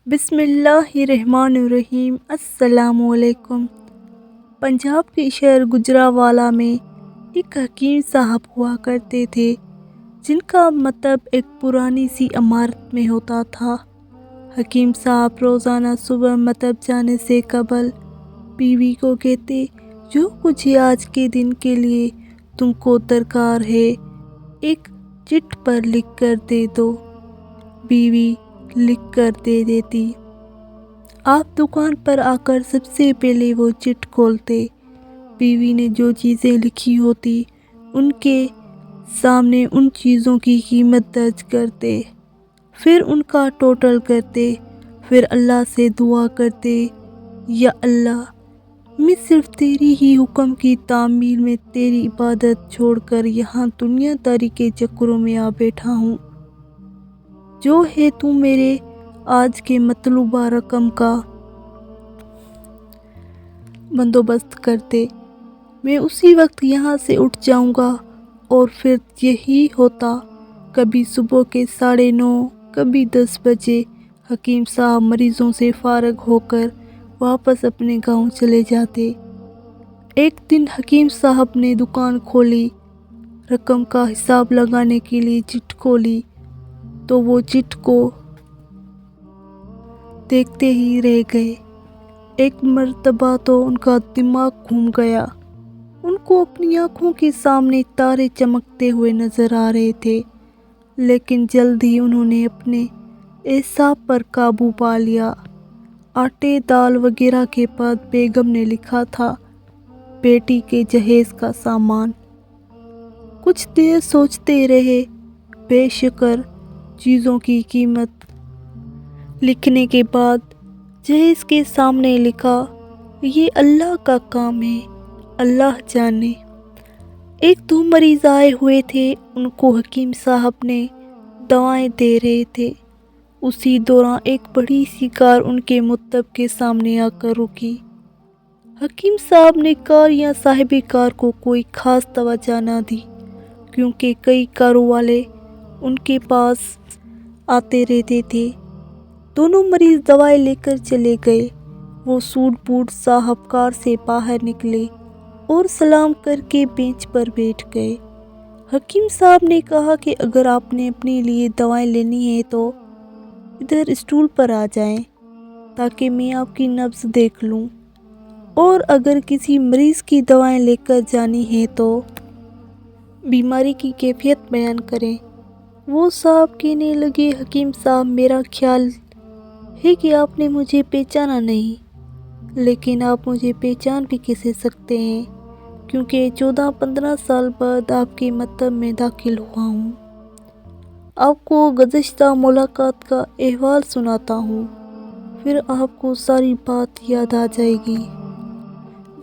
بسم اللہ الرحمن الرحیم۔ السلام علیکم۔ پنجاب کے شہر گجرانوالہ میں ایک حکیم صاحب ہوا کرتے تھے جن کا مطب ایک پرانی سی عمارت میں ہوتا تھا۔ حکیم صاحب روزانہ صبح مطب جانے سے قبل بیوی کو کہتے، جو کچھ آج کے دن کے لیے تم کو درکار ہے ایک چٹ پر لکھ کر دے دو۔ بیوی لکھ کر دے دیتی۔ آپ دکان پر آ کر سب سے پہلے وہ چٹ کھولتے، بیوی نے جو چیزیں لکھی ہوتی ان کے سامنے ان چیزوں کی قیمت درج کرتے، پھر ان کا ٹوٹل کرتے، پھر اللہ سے دعا کرتے، یا اللہ، میں صرف تیری ہی حکم کی تعمیل میں تیری عبادت چھوڑ کر یہاں دنیا داری کے چکروں میں آ بیٹھا ہوں، جو ہے تو میرے آج کے مطلوبہ رقم کا بندوبست کرتے، میں اسی وقت یہاں سے اٹھ جاؤں گا۔ اور پھر یہی ہوتا، کبھی صبح کے 9:30، کبھی 10 بجے حکیم صاحب مریضوں سے فارغ ہو کر واپس اپنے گاؤں چلے جاتے۔ ایک دن حکیم صاحب نے دکان کھولی، رقم کا حساب لگانے کے لیے چٹ کھولی تو وہ چٹ کو دیکھتے ہی رہ گئے۔ ایک مرتبہ تو ان کا دماغ گھوم گیا۔ ان کو اپنی آنکھوں کے سامنے تارے چمکتے ہوئے نظر آ رہے تھے، لیکن جلد ہی انہوں نے اپنے اعصاب پر قابو پا لیا۔ آٹے دال وغیرہ کے بعد بیگم نے لکھا تھا، بیٹی کے جہیز کا سامان۔ کچھ دیر سوچتے رہے، بے شکر چیزوں کی قیمت لکھنے کے بعد جہیز کے سامنے لکھا، یہ اللہ کا کام ہے، اللہ جانے۔ ایک دو مریض آئے ہوئے تھے، ان کو حکیم صاحب نے دوائیں دے رہے تھے۔ اسی دوران ایک بڑی سی کار ان کے مطب کے سامنے آ کر رکی۔ حکیم صاحب نے کار یا صاحب کار کو کوئی خاص توجہ نہ دی، کیونکہ کئی کاروں والے ان کے پاس آتے رہتے تھے۔ دونوں مریض دوائیں لے کر چلے گئے۔ وہ سوٹ بوٹ صاحب کار سے باہر نکلے اور سلام کر کے بینچ پر بیٹھ گئے۔ حکیم صاحب نے کہا کہ اگر آپ نے اپنے لیے دوائیں لینی ہے تو ادھر اسٹول پر آ جائیں تاکہ میں آپ کی نبض دیکھ لوں، اور اگر کسی مریض کی دوائیں لے کر جانی ہے تو بیماری کی کیفیت بیان کریں۔ وہ صاحب کہنے لگے، حکیم صاحب، میرا خیال ہے کہ آپ نے مجھے پہچانا نہیں، لیکن آپ مجھے پہچان بھی کیسے سکتے ہیں، کیونکہ 14-15 سال بعد آپ کے مطب میں داخل ہوا ہوں۔ آپ کو گزشتہ ملاقات کا احوال سناتا ہوں، پھر آپ کو ساری بات یاد آ جائے گی۔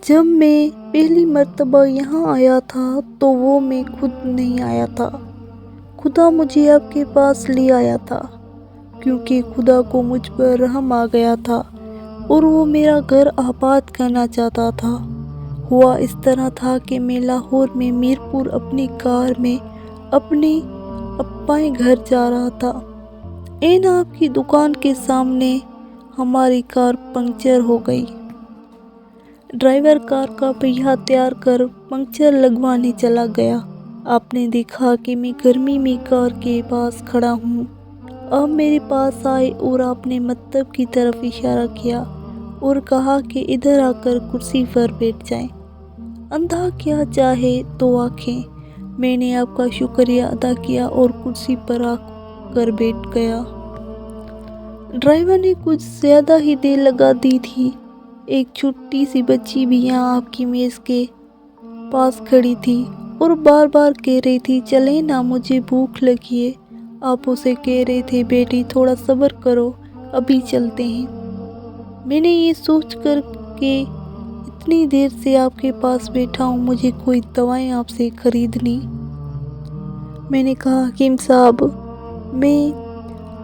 جب میں پہلی مرتبہ یہاں آیا تھا تو وہ میں خود نہیں آیا تھا، خدا مجھے آپ کے پاس لے آیا تھا، کیونکہ خدا کو مجھ پر رحم آ گیا تھا اور وہ میرا گھر آباد کرنا چاہتا تھا۔ ہوا اس طرح تھا کہ میں لاہور میں میر پور اپنی کار میں اپنے اپائیں گھر جا رہا تھا۔ عین آپ کی دکان کے سامنے ہماری کار پنکچر ہو گئی۔ ڈرائیور کار کا پہیہ تیار کر پنکچر لگوانے چلا گیا۔ آپ نے دیکھا کہ میں گرمی میں کار کے پاس کھڑا ہوں۔ آپ میرے پاس آئے اور آپ نے مطب کی طرف اشارہ کیا اور کہا کہ ادھر آ کر کرسی پر بیٹھ جائیں، اندھا کیا چاہے تو آنکھیں۔ میں نے آپ کا شکریہ ادا کیا اور کرسی پر آ کر بیٹھ گیا۔ ڈرائیور نے کچھ زیادہ ہی دیر لگا دی تھی۔ ایک چھوٹی سی بچی بھی یہاں آپ کی میز کے پاس کھڑی تھی اور بار بار کہہ رہی تھی، چلیں نا، مجھے بھوک لگی ہے۔ آپ اسے کہہ رہے تھے، بیٹی تھوڑا صبر کرو، ابھی چلتے ہیں۔ میں نے یہ سوچ کر کہ اتنی دیر سے آپ کے پاس بیٹھا ہوں، مجھے کوئی دوائیں آپ سے خریدنی۔ میں نے کہا، حکیم صاحب، میں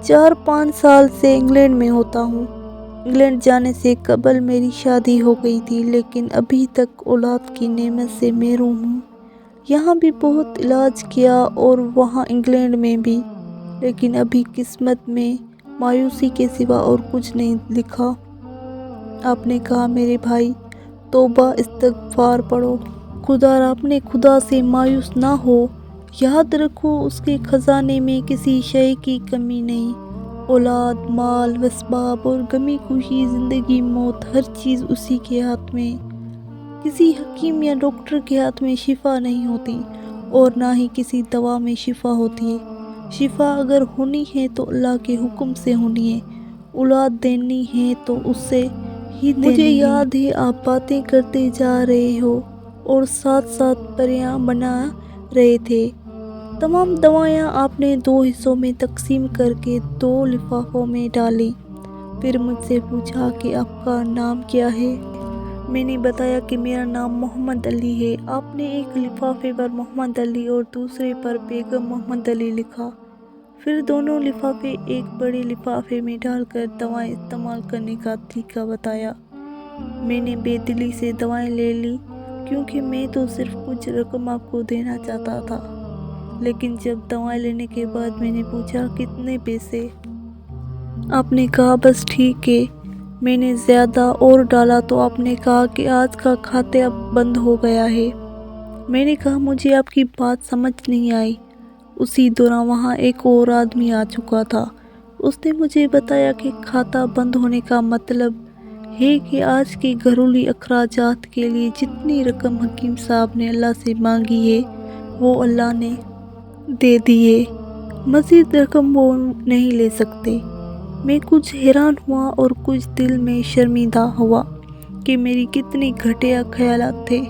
4-5 سال سے انگلینڈ میں ہوتا ہوں۔ انگلینڈ جانے سے قبل میری شادی ہو گئی تھی، لیکن ابھی تک اولاد کی نعمت سے محروم ہوں۔ یہاں بھی بہت علاج کیا اور وہاں انگلینڈ میں بھی، لیکن ابھی قسمت میں مایوسی کے سوا اور کچھ نہیں لکھا۔ آپ نے کہا میرے بھائی توبہ استغفار پڑھو، خدا را اپنے خدا سے مایوس نہ ہو، یاد رکھو اس کے خزانے میں کسی شے کی کمی نہیں، اولاد، مال، وسباب اور غمی خوشی، زندگی، موت، ہر چیز اسی کے ہاتھ میں۔ کسی حکیم یا ڈاکٹر کے ہاتھ میں شفا نہیں ہوتی اور نہ ہی کسی دوا میں شفا ہوتی ہے۔ شفا اگر ہونی ہے تو اللہ کے حکم سے ہونی ہے، اولاد دینی ہے تو اس سے ہی دینی ہے۔ مجھے یاد ہے آپ باتیں کرتے جا رہے ہو اور ساتھ ساتھ پریاں بنا رہے تھے۔ تمام دوائیاں آپ نے 2 حصوں میں تقسیم کر کے 2 لفافوں میں ڈالیں۔ پھر مجھ سے پوچھا کہ آپ کا نام کیا ہے؟ میں نے بتایا کہ میرا نام محمد علی ہے۔ آپ نے ایک لفافے پر محمد علی اور دوسرے پر بیگم محمد علی لکھا۔ پھر دونوں لفافے ایک بڑے لفافے میں ڈال کر دوائیں استعمال کرنے کا طریقہ بتایا۔ میں نے بے دلی سے دوائیں لے لی کیونکہ میں تو صرف کچھ رقم آپ کو دینا چاہتا تھا، لیکن جب دوائیں لینے کے بعد میں نے پوچھا کتنے پیسے؟ آپ نے کہا بس ٹھیک ہے۔ میں نے زیادہ اور ڈالا تو آپ نے کہا کہ آج کا کھاتے اب بند ہو گیا ہے۔ میں نے کہا مجھے آپ کی بات سمجھ نہیں آئی۔ اسی دوران وہاں ایک اور آدمی آ چکا تھا۔ اس نے مجھے بتایا کہ کھاتا بند ہونے کا مطلب ہے کہ آج کے گھریلو اخراجات کے لیے جتنی رقم حکیم صاحب نے اللہ سے مانگی ہے وہ اللہ نے دے دی ہے، مزید رقم وہ نہیں لے سکتے۔ میں کچھ حیران ہوا اور کچھ دل میں شرمندہ ہوا کہ میری کتنی گھٹیا خیالات تھے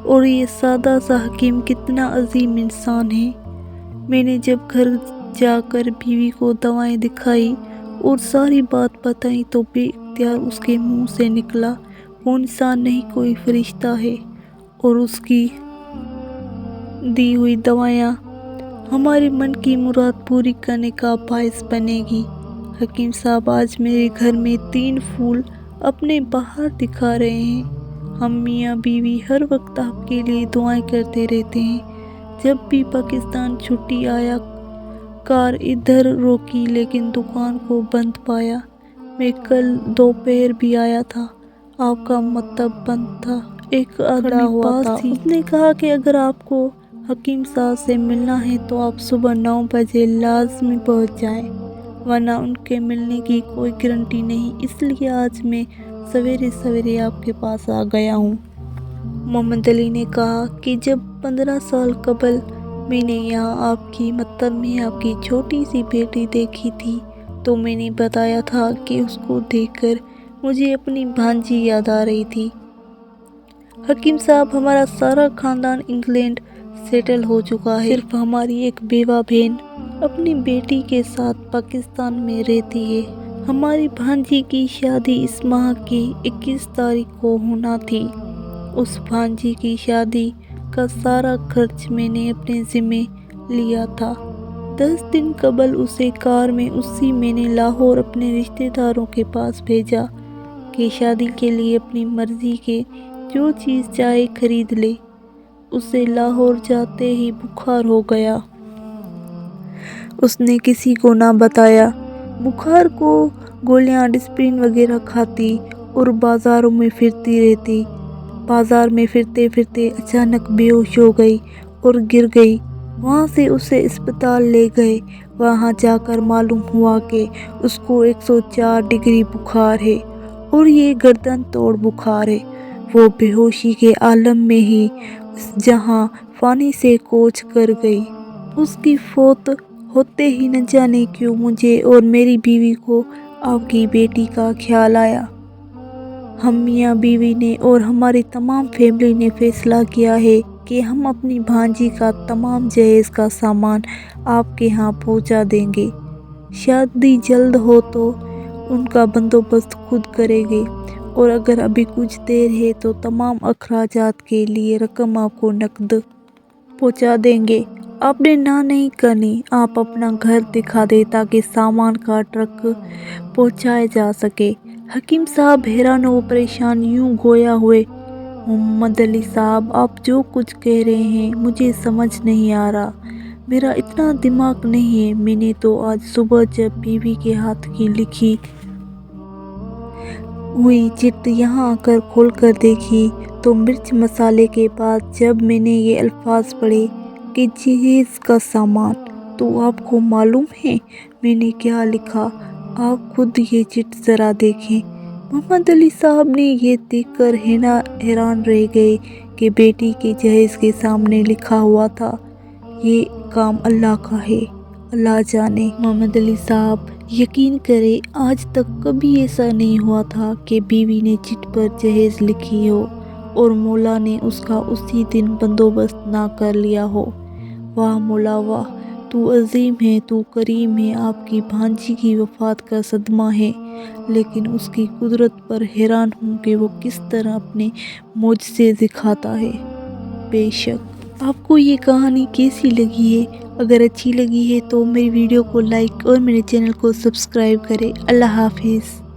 اور یہ سادہ سا حکیم کتنا عظیم انسان ہے۔ میں نے جب گھر جا کر بیوی کو دوائیں دکھائی اور ساری بات بتائی تو بے اختیار اس کے منہ سے نکلا وہ انسان نہیں کوئی فرشتہ ہے اور اس کی دی ہوئی دوائیاں ہمارے من کی مراد پوری کرنے کا باعث بنے گی۔ حکیم صاحب آج میرے گھر میں 3 پھول اپنے باہر دکھا رہے ہیں۔ ہم میاں بیوی ہر وقت آپ کے لیے دعائیں کرتے رہتے ہیں۔ جب بھی پاکستان چھٹی آیا کار ادھر روکی لیکن دکان کو بند پایا۔ میں کل دوپہر بھی آیا تھا، آپ کا مکتب بند تھا، ایک آدمی پاس تھی۔ اس نے کہا کہ اگر آپ کو حکیم صاحب سے ملنا ہے تو آپ صبح 9 بجے لازمی پہنچ جائیں، ورنہ ان کے ملنے کی کوئی گارنٹی نہیں، اس لیے آج میں سویرے سویرے آپ کے پاس آ گیا ہوں۔ محمد علی نے کہا کہ جب 15 سال قبل میں نے یہاں آپ کی مکتب میں آپ کی چھوٹی سی بیٹی دیکھی تھی تو میں نے بتایا تھا کہ اس کو دیکھ کر مجھے اپنی بھانجی یاد آ رہی تھی۔ حکیم صاحب ہمارا سارا خاندان انگلینڈ سیٹل ہو چکا ہے، صرف ہماری ایک بیوہ بہن اپنی بیٹی کے ساتھ پاکستان میں رہتی ہے۔ ہماری بھانجی کی شادی اس ماہ کی 21 تاریخ کو ہونا تھی۔ اس بھانجی کی شادی کا سارا خرچ میں نے اپنے ذمے لیا تھا۔ 10 دن قبل اسے کار میں میں نے لاہور اپنے رشتہ داروں کے پاس بھیجا کہ شادی کے لیے اپنی مرضی کے جو چیز چاہے خرید لے۔ اسے لاہور جاتے ہی بخار ہو گیا۔ اس نے کسی کو نہ بتایا۔ بخار کو گولیاں ڈسپرین وغیرہ کھاتی اور بازاروں میں پھرتی رہتی۔ بازار میں پھرتے پھرتے اچانک بے ہوش ہو گئی اور گر گئی۔ وہاں سے اسے اسپتال لے گئے۔ وہاں جا کر معلوم ہوا کہ اس کو 104 ڈگری بخار ہے اور یہ گردن توڑ بخار ہے۔ وہ بے ہوشی کے عالم میں ہی اس جہاں فانی سے کوچ کر گئی۔ اس کی فوت ہوتے ہی نہ جانے کیوں مجھے اور میری بیوی کو آپ کی بیٹی کا خیال آیا۔ ہم میاں بیوی نے اور ہماری تمام فیملی نے فیصلہ کیا ہے کہ ہم اپنی بھانجی کا تمام جہیز کا سامان آپ کے ہاں پہنچا دیں گے۔ شادی جلد ہو تو ان کا بندوبست خود کریں گے اور اگر ابھی کچھ دیر ہے تو تمام اخراجات کے لیے رقم آپ کو نقد پہنچا دیں گے۔ آپ نے نہ نہیں کرنی، آپ اپنا گھر دکھا دیں تاکہ سامان کا ٹرک پہنچایا جا سکے۔ حکیم صاحب حیران و پریشان یوں گویا ہوئے۔ محمد علی صاحب آپ جو کچھ کہہ رہے ہیں مجھے سمجھ نہیں آ رہا۔ میرا اتنا دماغ نہیں ہے، میں نے تو آج صبح جب بیوی کے ہاتھ کی لکھی ہوئی چٹ یہاں آ کر کھول کر دیکھی تو مرچ مسالے کے بعد جب میں نے یہ الفاظ پڑھے کہ جہیز کا سامان، تو آپ کو معلوم ہے میں نے کیا لکھا؟ آپ خود یہ چٹ ذرا دیکھیں۔ محمد علی صاحب نے یہ دیکھ کر حیران رہ گئے کہ بیٹی کے جہیز کے سامنے لکھا ہوا تھا، یہ کام اللہ کا ہے، اللہ جانے۔ محمد علی صاحب یقین کرے آج تک کبھی ایسا نہیں ہوا تھا کہ بیوی نے چٹ پر جہیز لکھی ہو اور مولا نے اس کا اسی دن بندوبست نہ کر لیا ہو۔ واہ مولا واہ، تو عظیم ہے، تو کریم ہے، آپ کی بھانجی کی وفات کا صدمہ ہے، لیکن اس کی قدرت پر حیران ہوں کہ وہ کس طرح اپنے معجزے دکھاتا ہے۔ بے شک آپ کو یہ کہانی کیسی لگی ہے؟ اگر اچھی لگی ہے تو میری ویڈیو کو لائک اور میرے چینل کو سبسکرائب کریں۔ اللہ حافظ۔